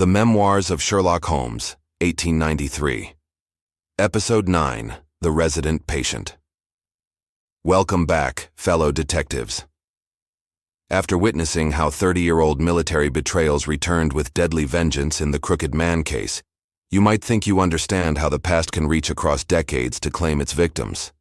The Memoirs of Sherlock Holmes, 1893. Episode 9, The Resident Patient. Welcome back, fellow detectives. After witnessing how 30-year-old military betrayals returned with deadly vengeance in the Crooked Man case, you might think you understand how the past can reach across decades to claim its victims.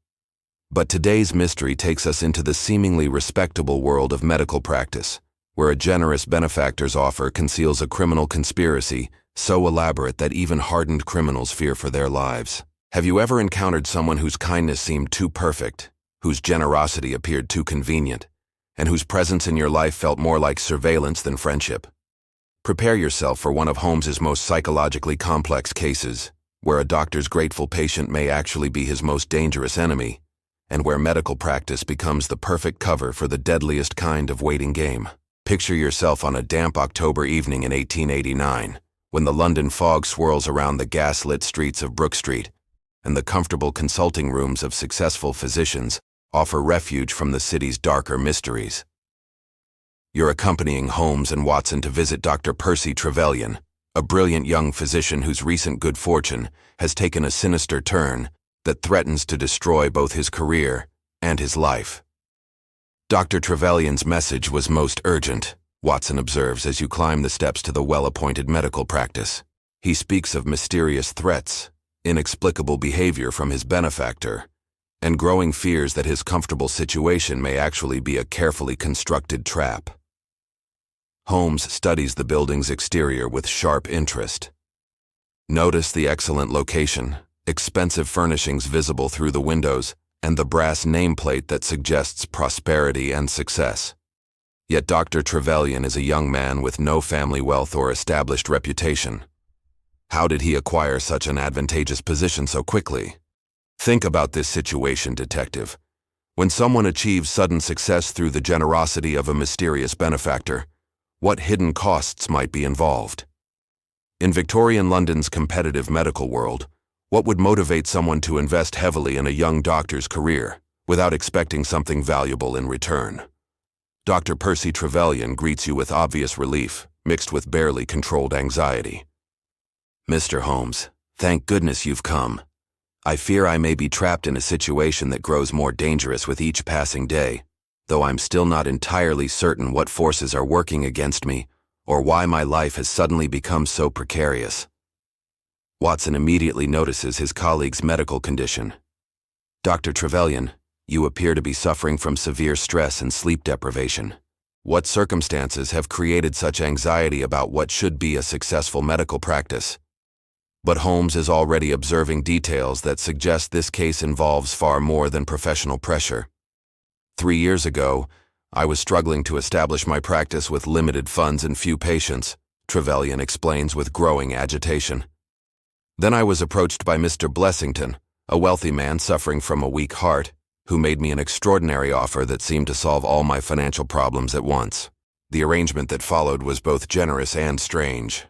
But today's mystery takes us into the seemingly respectable world of medical practice, where a generous benefactor's offer conceals a criminal conspiracy so elaborate that even hardened criminals fear for their lives. Have you ever encountered someone whose kindness seemed too perfect, whose generosity appeared too convenient, and whose presence in your life felt more like surveillance than friendship? Prepare yourself for one of Holmes's most psychologically complex cases, where a doctor's grateful patient may actually be his most dangerous enemy, and where medical practice becomes the perfect cover for the deadliest kind of waiting game. Picture yourself on a damp October evening in 1889, when the London fog swirls around the gas-lit streets of Brook Street, and the comfortable consulting rooms of successful physicians offer refuge from the city's darker mysteries. You're accompanying Holmes and Watson to visit Dr. Percy Trevelyan, a brilliant young physician whose recent good fortune has taken a sinister turn that threatens to destroy both his career and his life. Dr. Trevelyan's message was most urgent, Watson observes as you climb the steps to the well-appointed medical practice. He speaks of mysterious threats, inexplicable behavior from his benefactor, and growing fears that his comfortable situation may actually be a carefully constructed trap. Holmes studies the building's exterior with sharp interest. Notice the excellent location, expensive furnishings visible through the windows, and the brass nameplate that suggests prosperity and success. Yet Dr. Trevelyan is a young man with no family wealth or established reputation. How did he acquire such an advantageous position so quickly? Think about this situation, detective. When someone achieves sudden success through the generosity of a mysterious benefactor, what hidden costs might be involved? In Victorian London's competitive medical world, what would motivate someone to invest heavily in a young doctor's career without expecting something valuable in return? Dr. Percy Trevelyan greets you with obvious relief, mixed with barely controlled anxiety. Mr. Holmes, thank goodness you've come. I fear I may be trapped in a situation that grows more dangerous with each passing day, though I'm still not entirely certain what forces are working against me or why my life has suddenly become so precarious. Watson immediately notices his colleague's medical condition. Dr. Trevelyan, you appear to be suffering from severe stress and sleep deprivation. What circumstances have created such anxiety about what should be a successful medical practice? But Holmes is already observing details that suggest this case involves far more than professional pressure. 3 years ago, I was struggling to establish my practice with limited funds and few patients, Trevelyan explains with growing agitation. Then I was approached by Mr. Blessington, a wealthy man suffering from a weak heart, who made me an extraordinary offer that seemed to solve all my financial problems at once. The arrangement that followed was both generous and strange.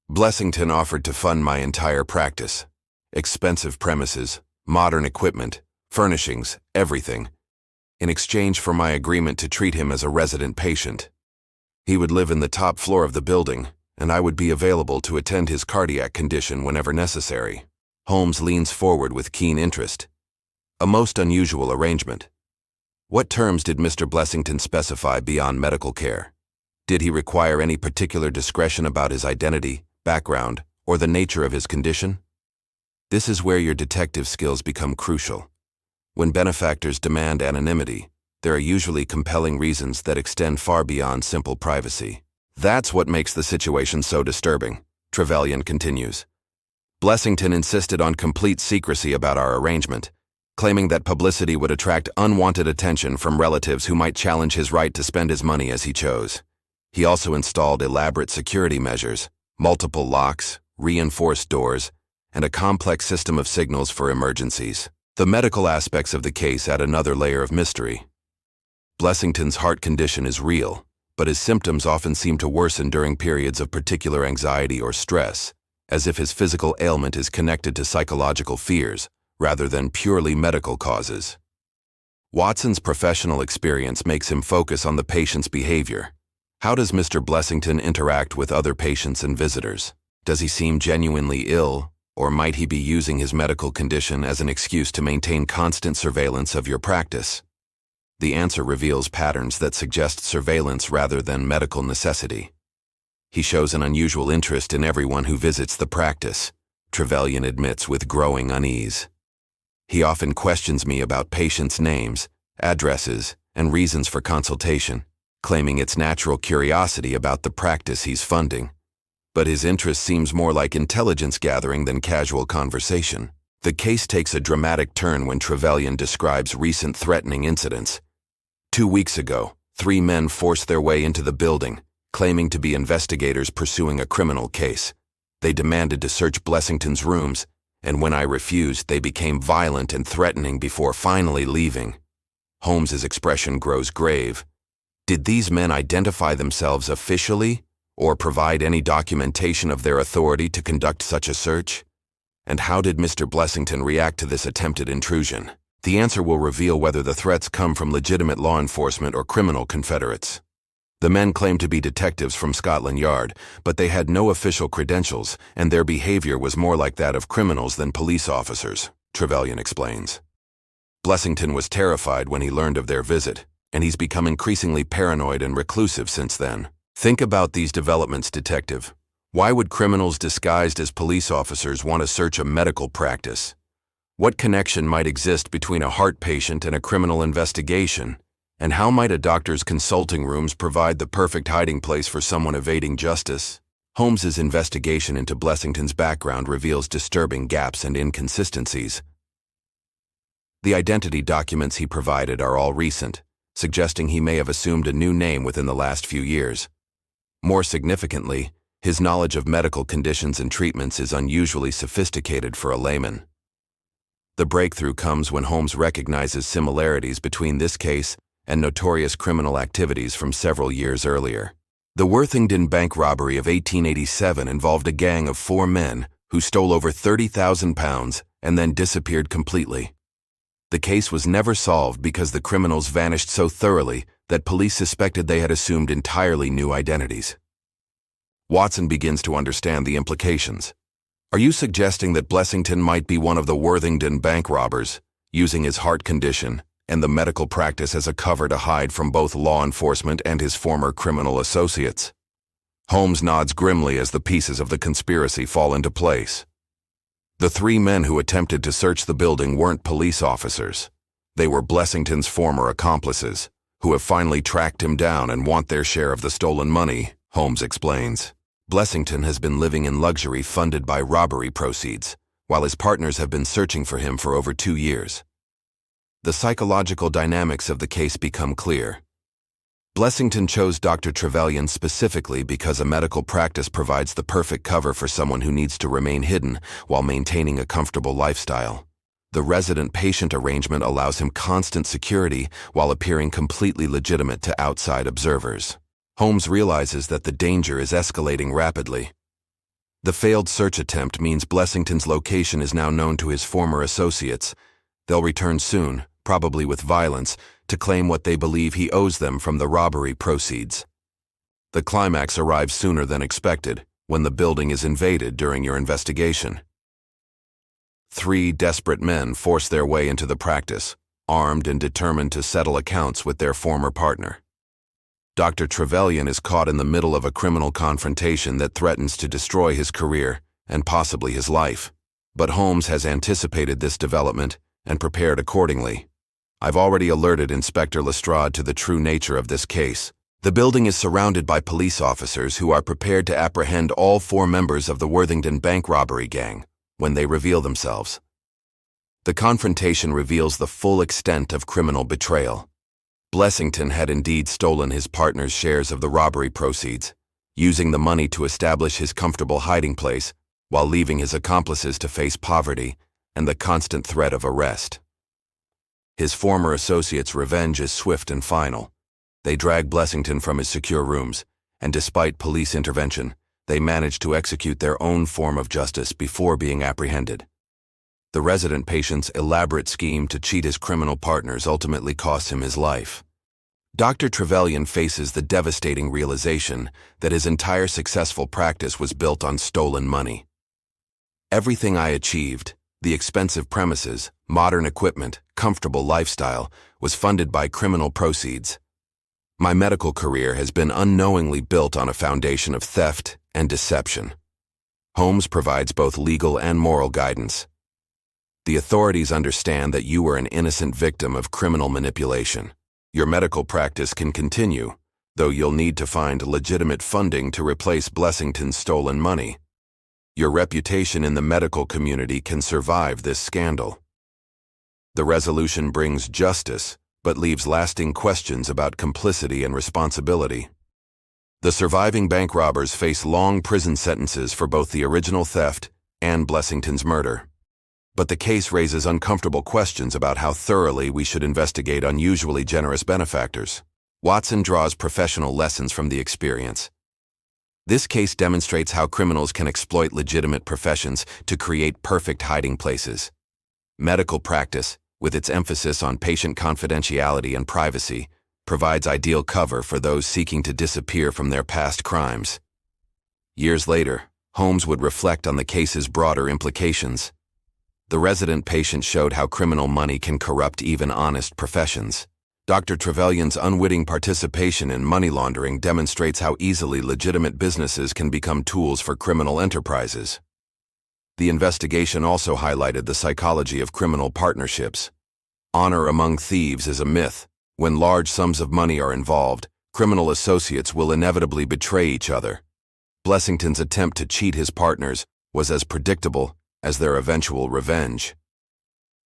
Blessington offered to fund my entire practice. Expensive premises, modern equipment, furnishings, everything, in exchange for my agreement to treat him as a resident patient. He would live in the top floor of the building, and I would be available to attend his cardiac condition whenever necessary. Holmes leans forward with keen interest. A most unusual arrangement. What terms did Mr. Blessington specify beyond medical care? Did he require any particular discretion about his identity, background, or the nature of his condition? This is where your detective skills become crucial. When benefactors demand anonymity, there are usually compelling reasons that extend far beyond simple privacy. That's what makes the situation so disturbing, Trevelyan continues. Blessington insisted on complete secrecy about our arrangement, claiming that publicity would attract unwanted attention from relatives who might challenge his right to spend his money as he chose. He also installed elaborate security measures, multiple locks, reinforced doors, and a complex system of signals for emergencies. The medical aspects of the case add another layer of mystery. Blessington's heart condition is real, but his symptoms often seem to worsen during periods of particular anxiety or stress, as if his physical ailment is connected to psychological fears rather than purely medical causes. Watson's professional experience makes him focus on the patient's behavior, How does Mr. Blessington interact with other patients and visitors? Does he seem genuinely ill, or might he be using his medical condition as an excuse to maintain constant surveillance of your practice? The answer reveals patterns that suggest surveillance rather than medical necessity. He shows an unusual interest in everyone who visits the practice, Trevelyan admits with growing unease. He often questions me about patients' names, addresses, and reasons for consultation, claiming it's natural curiosity about the practice he's funding. But his interest seems more like intelligence gathering than casual conversation. The case takes a dramatic turn when Trevelyan describes recent threatening incidents. 2 weeks ago, 3 men forced their way into the building, claiming to be investigators pursuing a criminal case. They demanded to search Blessington's rooms, and when I refused, they became violent and threatening before finally leaving. Holmes's expression grows grave. Did these men identify themselves officially, or provide any documentation of their authority to conduct such a search? And how did Mr. Blessington react to this attempted intrusion? The answer will reveal whether the threats come from legitimate law enforcement or criminal confederates. The men claimed to be detectives from Scotland Yard, but they had no official credentials, and their behavior was more like that of criminals than police officers, Trevelyan explains. Blessington was terrified when he learned of their visit, and he's become increasingly paranoid and reclusive since then. Think about these developments, detective. Why would criminals disguised as police officers want to search a medical practice? What connection might exist between a heart patient and a criminal investigation? And how might a doctor's consulting rooms provide the perfect hiding place for someone evading justice? Holmes's investigation into Blessington's background reveals disturbing gaps and inconsistencies. The identity documents he provided are all recent, suggesting he may have assumed a new name within the last few years. More significantly, his knowledge of medical conditions and treatments is unusually sophisticated for a layman. The breakthrough comes when Holmes recognizes similarities between this case and notorious criminal activities from several years earlier. The Worthingdon Bank robbery of 1887 involved a gang of 4 men who stole over £30,000 and then disappeared completely. The case was never solved because the criminals vanished so thoroughly that police suspected they had assumed entirely new identities. Watson begins to understand the implications. Are you suggesting that Blessington might be one of the Worthingdon Bank robbers, using his heart condition and the medical practice as a cover to hide from both law enforcement and his former criminal associates? Holmes nods grimly as the pieces of the conspiracy fall into place. The 3 men who attempted to search the building weren't police officers. They were Blessington's former accomplices, who have finally tracked him down and want their share of the stolen money, Holmes explains. Blessington has been living in luxury funded by robbery proceeds, while his partners have been searching for him for over 2 years. The psychological dynamics of the case become clear. Blessington chose Dr. Trevelyan specifically because a medical practice provides the perfect cover for someone who needs to remain hidden while maintaining a comfortable lifestyle. The resident-patient arrangement allows him constant security while appearing completely legitimate to outside observers. Holmes realizes that the danger is escalating rapidly. The failed search attempt means Blessington's location is now known to his former associates. They'll return soon, probably with violence, to claim what they believe he owes them from the robbery proceeds. The climax arrives sooner than expected, when the building is invaded during your investigation. 3 desperate men force their way into the practice, armed and determined to settle accounts with their former partner. Dr. Trevelyan is caught in the middle of a criminal confrontation that threatens to destroy his career and possibly his life. But Holmes has anticipated this development and prepared accordingly. I've already alerted Inspector Lestrade to the true nature of this case. The building is surrounded by police officers who are prepared to apprehend all 4 members of the Worthingdon Bank robbery gang when they reveal themselves. The confrontation reveals the full extent of criminal betrayal. Blessington had indeed stolen his partner's shares of the robbery proceeds, using the money to establish his comfortable hiding place while leaving his accomplices to face poverty and the constant threat of arrest. His former associates' revenge is swift and final. They drag Blessington from his secure rooms, and despite police intervention, they manage to execute their own form of justice before being apprehended. The resident patient's elaborate scheme to cheat his criminal partners ultimately costs him his life. Dr. Trevelyan faces the devastating realization that his entire successful practice was built on stolen money. Everything I achieved, the expensive premises, modern equipment, comfortable lifestyle, was funded by criminal proceeds. My medical career has been unknowingly built on a foundation of theft and deception. Holmes provides both legal and moral guidance. The authorities understand that you were an innocent victim of criminal manipulation. Your medical practice can continue, though you'll need to find legitimate funding to replace Blessington's stolen money. Your reputation in the medical community can survive this scandal. The resolution brings justice, but leaves lasting questions about complicity and responsibility. The surviving bank robbers face long prison sentences for both the original theft and Blessington's murder. But the case raises uncomfortable questions about how thoroughly we should investigate unusually generous benefactors. Watson draws professional lessons from the experience. This case demonstrates how criminals can exploit legitimate professions to create perfect hiding places. Medical practice, with its emphasis on patient confidentiality and privacy, provides ideal cover for those seeking to disappear from their past crimes. Years later, Holmes would reflect on the case's broader implications. The resident patient showed how criminal money can corrupt even honest professions. Dr. Trevelyan's unwitting participation in money laundering demonstrates how easily legitimate businesses can become tools for criminal enterprises. The investigation also highlighted the psychology of criminal partnerships. Honor among thieves is a myth. When large sums of money are involved, criminal associates will inevitably betray each other. Blessington's attempt to cheat his partners was as predictable as their eventual revenge.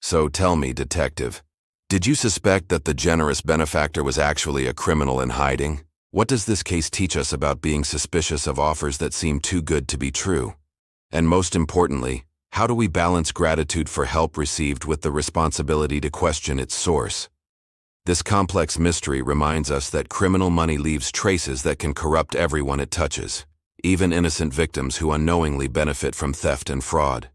So tell me, detective, did you suspect that the generous benefactor was actually a criminal in hiding? What does this case teach us about being suspicious of offers that seem too good to be true? And most importantly, how do we balance gratitude for help received with the responsibility to question its source? This complex mystery reminds us that criminal money leaves traces that can corrupt everyone it touches, even innocent victims who unknowingly benefit from theft and fraud.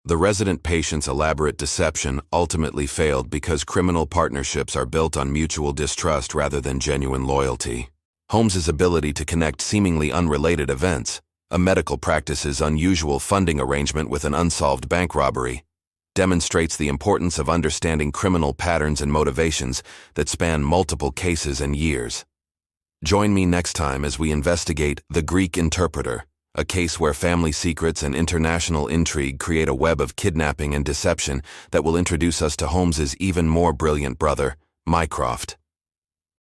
The resident patient's elaborate deception ultimately failed because criminal partnerships are built on mutual distrust rather than genuine loyalty. Holmes's ability to connect seemingly unrelated events, a medical practice's unusual funding arrangement with an unsolved bank robbery, demonstrates the importance of understanding criminal patterns and motivations that span multiple cases and years. Join me next time as we investigate The Greek Interpreter, a case where family secrets and international intrigue create a web of kidnapping and deception that will introduce us to Holmes's even more brilliant brother, Mycroft.